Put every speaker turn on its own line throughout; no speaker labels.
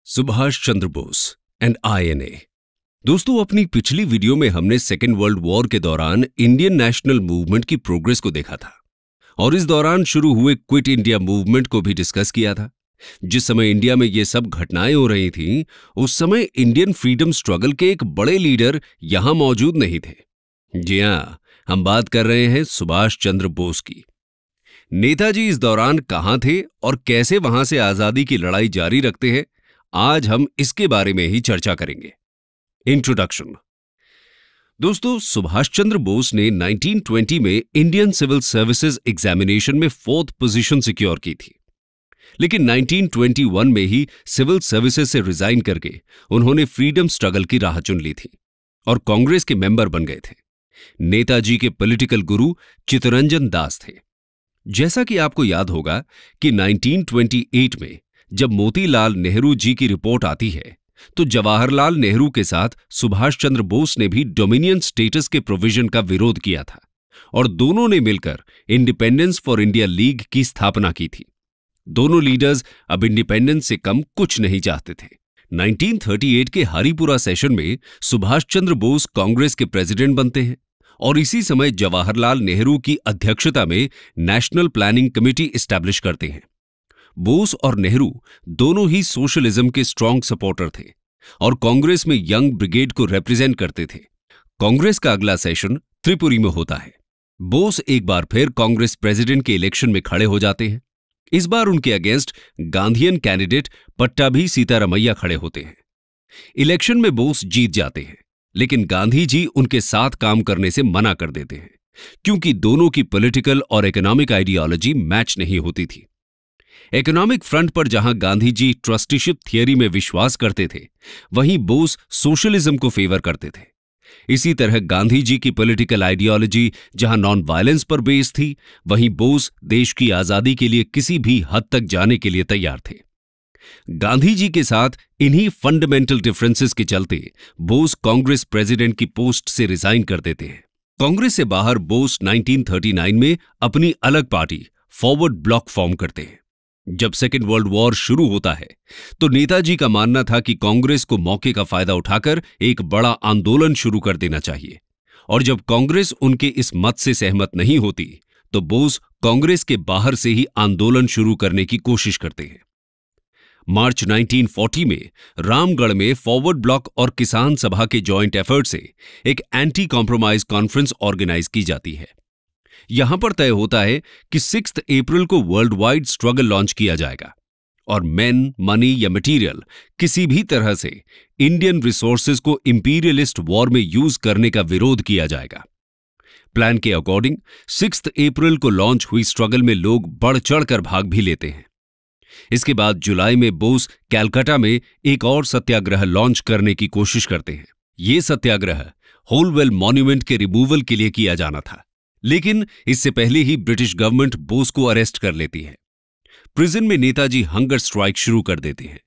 Subhash Chandra Bose and INA. दोस्तों, अपनी पिछली वीडियो में हमने सेकेंड वर्ल्ड वॉर के दौरान इंडियन नेशनल मूवमेंट की प्रोग्रेस को देखा था और इस दौरान शुरू हुए क्विट इंडिया मूवमेंट को भी डिस्कस किया था। जिस समय इंडिया में ये सब घटनाएं हो रही थीं, उस समय इंडियन फ्रीडम स्ट्रगल के एक बड़े लीडर यहां मौजूद नहीं थे। जी हां, हम बात कर रहे हैं सुभाष चंद्र बोस की। नेताजी इस दौरान कहां थे और कैसे वहां से आजादी की लड़ाई जारी रखते हैं, आज हम इसके बारे में ही चर्चा करेंगे। इंट्रोडक्शन। दोस्तों, सुभाष चंद्र बोस ने 1920 में इंडियन सिविल सर्विसेज एग्जामिनेशन में 4th पोजीशन सिक्योर की थी, लेकिन 1921 में ही सिविल सर्विसेज से रिजाइन करके उन्होंने फ्रीडम स्ट्रगल की राह चुन ली थी और कांग्रेस के मेंबर बन गए थे। नेताजी के पॉलिटिकल गुरु चित्तरंजन दास थे। जैसा कि आपको याद होगा कि 1928 में जब मोतीलाल नेहरू जी की रिपोर्ट आती है, तो जवाहरलाल नेहरू के साथ सुभाष चंद्र बोस ने भी डोमिनियन स्टेटस के प्रोविजन का विरोध किया था और दोनों ने मिलकर इंडिपेंडेंस फॉर इंडिया लीग की स्थापना की थी। दोनों लीडर्स अब इंडिपेंडेंस से कम कुछ नहीं चाहते थे। 1938 के हरिपुरा सेशन में सुभाष चंद्र बोस कांग्रेस के प्रेसिडेंट बनते हैं और इसी समय जवाहरलाल नेहरू की अध्यक्षता में नेशनल प्लानिंग कमेटी एस्टैब्लिश करते हैं। बोस और नेहरू दोनों ही सोशलिज्म के स्ट्रांग सपोर्टर थे और कांग्रेस में यंग ब्रिगेड को रिप्रेजेंट करते थे। कांग्रेस का अगला सेशन त्रिपुरी में होता है। बोस एक बार फिर कांग्रेस प्रेसिडेंट के इलेक्शन में खड़े हो जाते हैं। इस बार उनके against Gandhian candidate Pattabhi Sitaramayya खड़े होते हैं। इलेक्शन में बोस जीत जाते हैं, लेकिन गांधी जी उनके साथ काम करने से मना कर देते हैं क्योंकि दोनों की पॉलिटिकल और इकोनॉमिक आइडियोलॉजी मैच नहीं होती थी। इकोनॉमिक फ्रंट पर जहां गांधी जी ट्रस्टीशिप थियरी में विश्वास करते थे, वहीं बोस सोशलिज्म को फेवर करते थे। इसी तरह गांधी जी की पॉलिटिकल आइडियोलॉजी जहां नॉन वायलेंस पर बेस्ड थी, वहीं बोस देश की आजादी के लिए किसी भी हद तक जाने के लिए तैयार थे। गांधी जी के साथ इन्हीं फंडामेंटल डिफरेंसेस के चलते बोस कांग्रेस प्रेसिडेंट की पोस्ट से रिजाइन कर देते हैं। कांग्रेस से बाहर बोस 1939 में अपनी अलग पार्टी फॉरवर्ड ब्लॉक फॉर्म करते हैं। जब सेकेंड वर्ल्ड वॉर शुरू होता है, तो नेताजी का मानना था कि कांग्रेस को मौके का फायदा उठाकर एक बड़ा आंदोलन शुरू कर देना चाहिए, और जब कांग्रेस उनके इस मत से सहमत नहीं होती, तो बोस कांग्रेस के बाहर से ही आंदोलन शुरू करने की कोशिश करते हैं। मार्च 1940 में रामगढ़ में फॉरवर्ड ब्लॉक और किसान सभा के जॉइंट एफर्ट से एक एंटी कॉम्प्रोमाइज कॉन्फ्रेंस ऑर्गेनाइज की जाती है। यहां पर तय होता है कि 6 अप्रैल को वर्ल्ड वाइड स्ट्रगल लॉन्च किया जाएगा और मैन, मनी या मटेरियल किसी भी तरह से इंडियन रिसोर्सेज को इंपीरियलिस्ट वॉर में यूज करने का विरोध किया जाएगा। प्लान के अकॉर्डिंग 6 अप्रैल को लॉन्च हुई स्ट्रगल में लोग बढ़ चढ़कर भाग भी लेते हैं। इसके बाद जुलाई में बोस कैलकाटा में एक और सत्याग्रह लॉन्च करने की कोशिश करते हैं। यह सत्याग्रह होलवेल मॉन्यूमेंट के रिमूवल के लिए किया जाना था, लेकिन इससे पहले ही ब्रिटिश गवर्नमेंट बोस को अरेस्ट कर लेती है। प्रिजन में नेताजी हंगर स्ट्राइक शुरू कर देते हैं,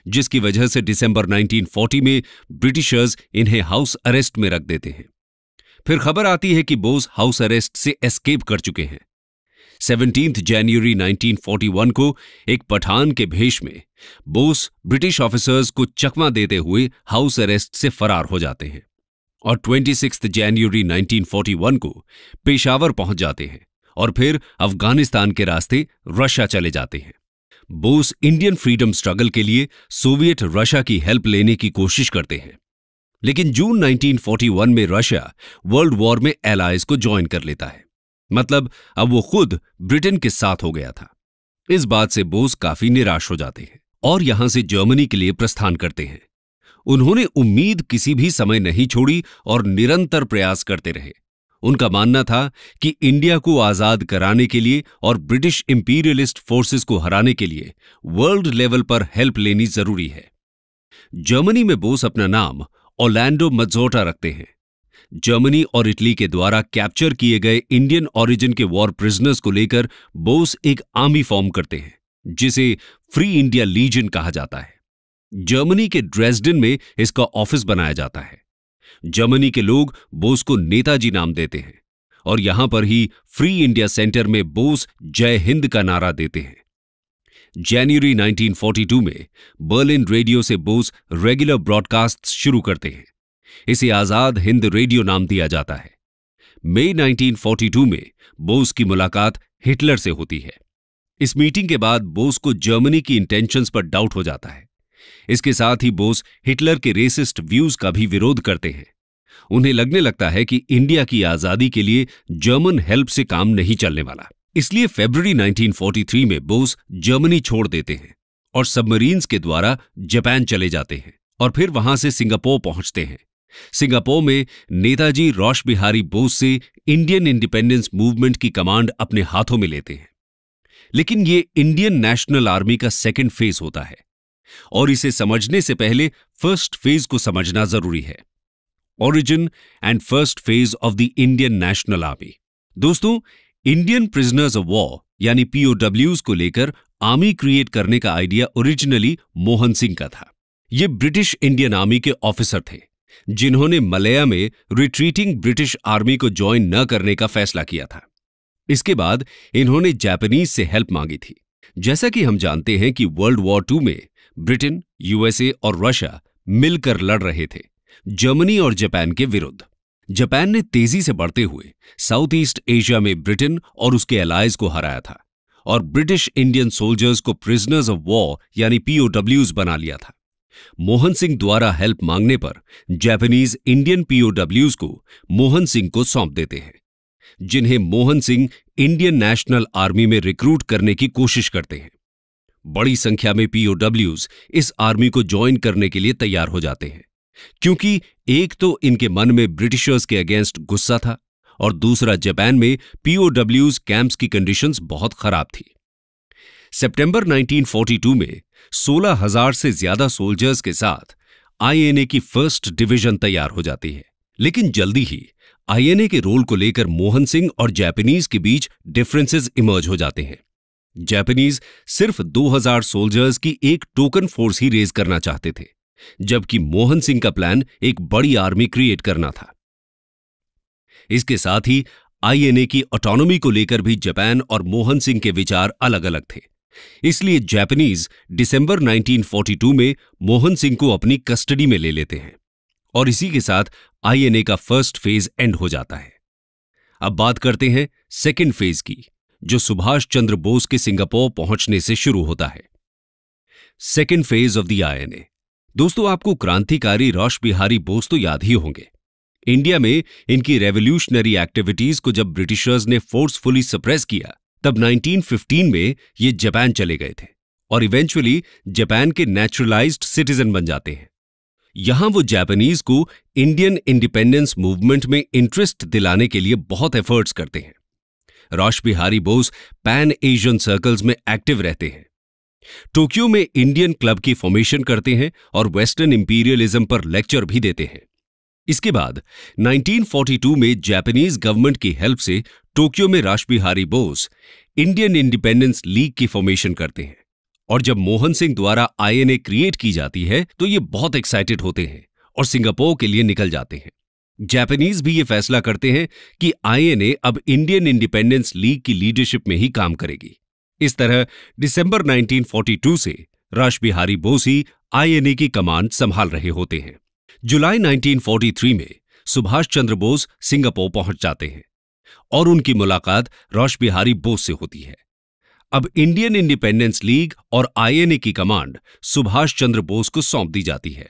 जिसकी वजह से दिसंबर 1940 में ब्रिटिशर्स इन्हें हाउस अरेस्ट में रख देते हैं। फिर खबर आती है कि बोस हाउस अरेस्ट से एस्केप कर चुके हैं। 17 जनवरी 1941 को एक पठान के भेष में बोस ब्रिटिश ऑफिसर्स को चकमा देते हुए हाउस अरेस्ट से फरार हो जाते हैं और 26 जनवरी 1941 को पेशावर पहुंच जाते हैं और फिर अफगानिस्तान के रास्ते रशिया चले जाते हैं। बोस इंडियन फ्रीडम स्ट्रगल के लिए सोवियत रशिया की हेल्प लेने की कोशिश करते हैं, लेकिन जून 1941 में रशिया वर्ल्ड वॉर में एलाइज को ज्वाइन कर लेता है। मतलब अब वो खुद ब्रिटेन के साथ हो गया था। इस बात से बोस काफी निराश हो जाते हैं और यहां से जर्मनी के लिए प्रस्थान करते हैं। उन्होंने उम्मीद किसी भी समय नहीं छोड़ी और निरंतर प्रयास करते रहे। उनका मानना था कि इंडिया को आजाद कराने के लिए और ब्रिटिश इंपीरियलिस्ट फोर्सेस को हराने के लिए वर्ल्ड लेवल पर हेल्प लेनी जरूरी है। जर्मनी में बोस अपना नाम ऑर्लैंडो मज्जोटा रखते हैं। जर्मनी और इटली के द्वारा कैप्चर किए गए इंडियन ओरिजिन के वॉर प्रिजनर्स को लेकर बोस एक आर्मी फॉर्म करते हैं, जिसे फ्री इंडिया लीजन कहा जाता है। जर्मनी के ड्रेसडेन में इसका ऑफिस बनाया जाता है। जर्मनी के लोग बोस को नेताजी नाम देते हैं और यहां पर ही फ्री इंडिया सेंटर में बोस जय हिंद का नारा देते हैं। जनवरी 1942 में बर्लिन रेडियो से बोस रेगुलर ब्रॉडकास्ट शुरू करते हैं। इसे आजाद हिंद रेडियो नाम दिया जाता है। मई 1942 में बोस की मुलाकात हिटलर से होती है। इस मीटिंग के बाद बोस को जर्मनी की इंटेंशंस पर डाउट हो जाता है। इसके साथ ही बोस हिटलर के रेसिस्ट व्यूज का भी विरोध करते हैं। उन्हें लगने लगता है कि इंडिया की आजादी के लिए जर्मन हेल्प से काम नहीं चलने वाला। इसलिए फरवरी 1943 में बोस जर्मनी छोड़ देते हैं और सबमरीन्स के द्वारा जापान चले जाते हैं और फिर वहां से सिंगापुर पहुंचते हैं। सिंगापुर में नेताजी रोश बिहारी बोस से इंडियन इंडिपेंडेंस मूवमेंट की कमांड अपने हाथों में लेते हैं। लेकिन ये इंडियन नेशनल आर्मी का सेकेंड फेज होता है और इसे समझने से पहले फर्स्ट फेज को समझना जरूरी है। Origin and first phase of the Indian national army. दोस्तों, इंडियन प्रिजनर्स ऑफ वॉर यानी पीओडब्ल्यूज को लेकर आर्मी क्रिएट करने का आइडिया ओरिजिनली मोहन सिंह का था। ये ब्रिटिश इंडियन आर्मी के ऑफिसर थे जिन्होंने मलया में रिट्रीटिंग ब्रिटिश आर्मी को ज्वाइन न करने का फैसला किया था। इसके बाद इन्होंने जापानीज से हेल्प मांगी थी। जैसा कि हम जानते हैं कि वर्ल्ड वॉर II में ब्रिटेन, यूएसए और रशिया मिलकर लड़ रहे थे जर्मनी और जापान के विरुद्ध। जापान ने तेजी से बढ़ते हुए साउथ ईस्ट एशिया में ब्रिटेन और उसके एलाइज को हराया था और ब्रिटिश इंडियन सोल्जर्स को प्रिजनर्स ऑफ वॉर यानी पीओडब्ल्यूज बना लिया था। मोहन सिंह द्वारा हेल्प मांगने पर जापानीज इंडियन पीओडब्ल्यूज को मोहन सिंह को सौंप देते हैं, जिन्हें Mohan Singh Indian national army में रिक्रूट करने की कोशिश करते हैं। बड़ी संख्या में पीओडब्ल्यूज इस आर्मी को ज्वाइन करने के लिए तैयार हो जाते हैं, क्योंकि एक तो इनके मन में ब्रिटिशर्स के अगेंस्ट गुस्सा था और दूसरा जापान में पीओडब्ल्यूज कैंप्स की कंडीशंस बहुत खराब थी। सितंबर 1942 में 16,000 से ज्यादा सोल्जर्स के साथ आईएनए की फर्स्ट डिवीजन तैयार हो जाती है। लेकिन जल्दी ही आईएनए के रोल को लेकर मोहन सिंह और जापानीज के बीच डिफरेंसेस इमर्ज हो जाते हैं। जापानीज सिर्फ 2,000 सोल्जर्स की एक टोकन फोर्स ही रेज करना चाहते थे, जबकि मोहन सिंह का प्लान एक बड़ी आर्मी क्रिएट करना था। इसके साथ ही आईएनए की ऑटोनॉमी को लेकर भी जापान और मोहन सिंह के विचार अलग अलग थे। इसलिए जापानीज दिसंबर 1942 में मोहन सिंह को अपनी कस्टडी में ले लेते हैं और इसी के साथ आईएनए का फर्स्ट फेज एंड हो जाता है। अब बात करते हैं सेकेंड फेज की, जो सुभाष चंद्र बोस के सिंगापुर पहुंचने से शुरू होता है। Second phase of the INA. दोस्तों, आपको क्रांतिकारी रोश बिहारी बोस तो याद ही होंगे। इंडिया में इनकी रेवोल्यूशनरी एक्टिविटीज को जब ब्रिटिशर्स ने फोर्सफुली सप्रेस किया, तब 1915 में ये जापान चले गए थे और इवेंचुअली जापान के नेचुरलाइज्ड सिटीजन बन जाते हैं। यहां वो जापानीज को इंडियन इंडिपेंडेंस मूवमेंट में इंटरेस्ट दिलाने के लिए बहुत एफर्ट्स करते हैं। Rash Behari Bose pan Asian circles में एक्टिव रहते हैं, टोक्यो में इंडियन क्लब की फॉर्मेशन करते हैं और वेस्टर्न इंपीरियलिज्म पर लेक्चर भी देते हैं। इसके बाद 1942 में जापानीज गवर्नमेंट की हेल्प से टोक्यो में Rash Behari Bose Indian Independence League की फॉर्मेशन करते हैं और जब मोहन सिंह द्वारा आईएनए क्रिएट की जाती है तो ये बहुत एक्साइटेड होते हैं और सिंगापुर के लिए निकल जाते हैं। जापानीज भी ये फैसला करते हैं कि आईएनए अब इंडियन इंडिपेंडेंस लीग की लीडरशिप में ही काम करेगी। इस तरह दिसंबर 1942 से रोश बिहारी बोस ही आईएनए की कमांड संभाल रहे होते हैं। जुलाई 1943 में सुभाष चंद्र बोस सिंगापुर पहुंच जाते हैं और उनकी मुलाकात रोश बिहारी बोस से होती है। अब इंडियन इंडिपेंडेंस लीग और आईएनए की कमांड सुभाष चंद्र बोस को सौंप दी जाती है।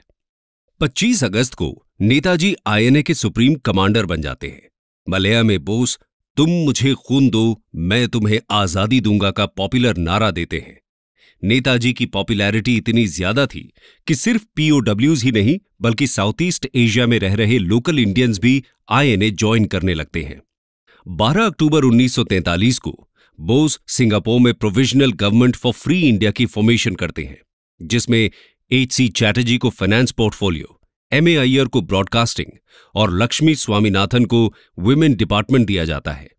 25 अगस्त को नेताजी आईएनए के सुप्रीम कमांडर बन जाते हैं। मलया में बोस तुम मुझे खून दो मैं तुम्हें आजादी दूंगा का पॉपुलर नारा देते हैं। नेताजी की पॉपुलैरिटी इतनी ज्यादा थी कि सिर्फ पीओडब्ल्यूज ही नहीं बल्कि साउथ ईस्ट एशिया में रह रहे लोकल इंडियंस भी आईएनए ज्वाइन करने लगते हैं। 12 अक्टूबर 1943 को बोस सिंगापुर में provisional government for free India की फॉर्मेशन करते हैं, जिसमें H.C. चैटर्जी को फाइनेंस पोर्टफोलियो, M.A. अय्यर को ब्रॉडकास्टिंग और लक्ष्मी स्वामीनाथन को विमेन डिपार्टमेंट दिया जाता है।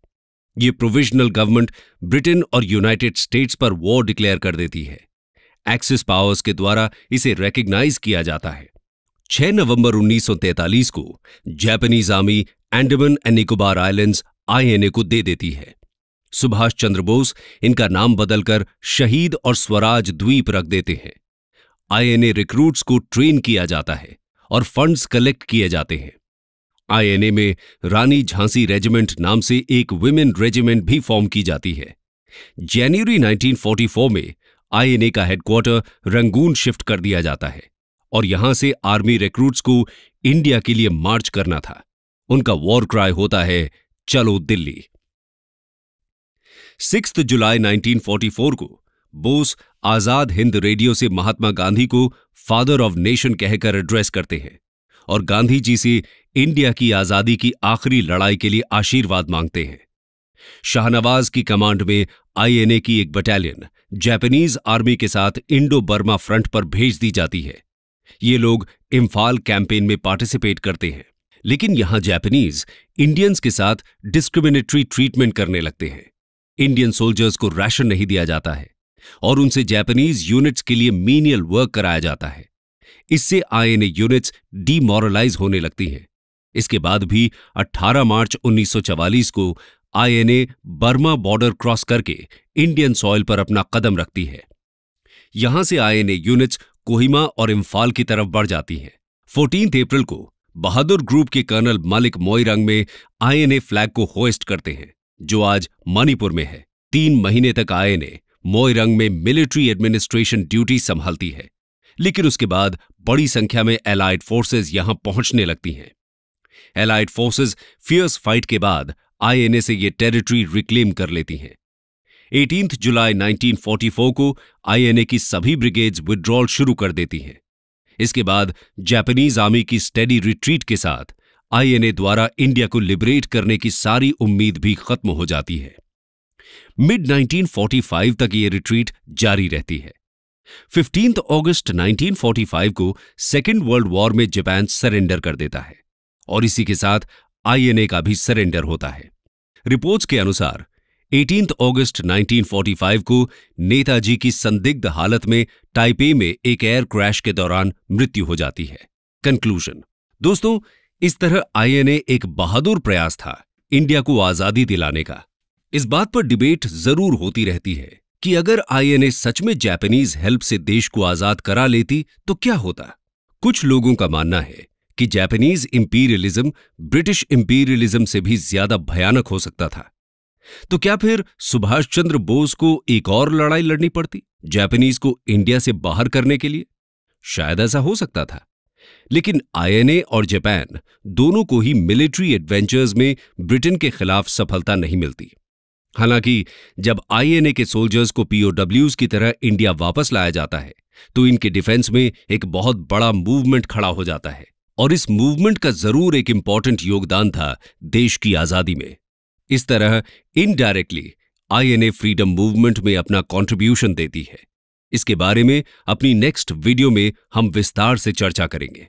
ये प्रोविजनल गवर्नमेंट ब्रिटेन और यूनाइटेड स्टेट्स पर वॉर डिक्लेयर कर देती है। एक्सिस पावर्स के द्वारा इसे रिकॉग्नाइज किया जाता है। 6 नवंबर 1943 को Japanese army Andaman and Nicobar islands INA को दे देती है। सुभाष चंद्र बोस इनका नाम बदलकर शहीद और स्वराज द्वीप रख देते हैं। आईएनए रिक्रूट्स को ट्रेन किया जाता है और फंड्स कलेक्ट किए जाते हैं। आईएनए में रानी झांसी रेजिमेंट नाम से एक विमेन रेजिमेंट भी फॉर्म की जाती है। जनवरी 1944 में आईएनए का हेडक्वार्टर रंगून शिफ्ट कर दिया जाता है और यहां से आर्मी रिक्रूट्स को इंडिया के लिए मार्च करना था। उनका वॉर क्राई होता है, चलो दिल्ली। 6 जुलाई 1944 को बोस आजाद हिंद रेडियो से महात्मा गांधी को फादर ऑफ नेशन कहकर एड्रेस करते हैं और गांधी जी से इंडिया की आजादी की आखिरी लड़ाई के लिए आशीर्वाद मांगते हैं। शाहनवाज की कमांड में आईएनए की एक बटालियन जापानीज आर्मी के साथ इंडो बर्मा फ्रंट पर भेज दी जाती है। ये लोग इम्फाल कैंपेन में पार्टिसिपेट करते हैं, लेकिन यहां जापानीज इंडियंस के साथ डिस्क्रिमिनेटरी ट्रीटमेंट करने लगते हैं। इंडियन सोल्जर्स को राशन नहीं दिया जाता है और उनसे जापानीज यूनिट्स के लिए मीनियल वर्क कराया जाता है। इससे आईएनए यूनिट्स डीमोरलाइज होने लगती हैं। इसके बाद भी 18 मार्च 1944 को आईएनए बर्मा बॉर्डर क्रॉस करके इंडियन सॉइल पर अपना कदम रखती है। यहां से आईएनए यूनिट्स कोहिमा और इम्फाल की तरफ बढ़ जाती हैं। 14 अप्रैल को बहादुर ग्रुप के कर्नल मलिक मोइरंग में आईएनए फ्लैग को होइस्ट करते हैं, जो आज मणिपुर में है। 3 महीने तक आईएनए मोइरंग में मिलिट्री एडमिनिस्ट्रेशन ड्यूटी संभालती है, लेकिन उसके बाद बड़ी संख्या में एलाइड फोर्सेज यहां पहुंचने लगती हैं। एलाइड फोर्सेज फियर्स फाइट के बाद आईएनए से ये टेरिटरी रिक्लेम कर लेती हैं। 18 जुलाई 1944 को आईएनए की सभी ब्रिगेड्स विड्रॉल शुरू कर देती हैं। इसके बाद जापानीज आर्मी की स्टेडी रिट्रीट के साथ आईएनए द्वारा इंडिया को लिबरेट करने की सारी उम्मीद भी खत्म हो जाती है। मिड 1945 तक ये रिट्रीट जारी रहती है। 15 अगस्त 1945 को सेकेंड वर्ल्ड वॉर में जापान सरेंडर कर देता है और इसी के साथ आईएनए का भी सरेंडर होता है। रिपोर्ट्स के अनुसार 18 अगस्त 1945 को नेताजी की संदिग्ध हालत में ताइपे में एक एयर क्रैश के दौरान मृत्यु हो जाती है। कंक्लूजन दोस्तों, इस तरह आईएनए एक बहादुर प्रयास था इंडिया को आजादी दिलाने का। इस बात पर डिबेट जरूर होती रहती है कि अगर आईएनए सच में जापानीज हेल्प से देश को आजाद करा लेती तो क्या होता। कुछ लोगों का मानना है कि जापानीज इंपीरियलिज्म ब्रिटिश इंपीरियलिज्म से भी ज्यादा भयानक हो सकता था। तो क्या फिर सुभाष चंद्र बोस को एक और लड़ाई लड़नी पड़ती जापानीज को इंडिया से बाहर करने के लिए? शायद ऐसा हो सकता था, लेकिन आईएनए और जापान दोनों को ही मिलिट्री एडवेंचर्स में ब्रिटेन के खिलाफ सफलता नहीं मिलती। हालांकि जब आईएनए के सोल्जर्स को पीओडब्ल्यूज की तरह इंडिया वापस लाया जाता है तो इनके डिफेंस में एक बहुत बड़ा मूवमेंट खड़ा हो जाता है और इस मूवमेंट का जरूर एक इंपॉर्टेंट योगदान था देश की आजादी में। इस तरह इनडायरेक्टली आईएनए फ्रीडम मूवमेंट में अपना कंट्रीब्यूशन देती है। इसके बारे में अपनी नेक्स्ट वीडियो में हम विस्तार से चर्चा करेंगे।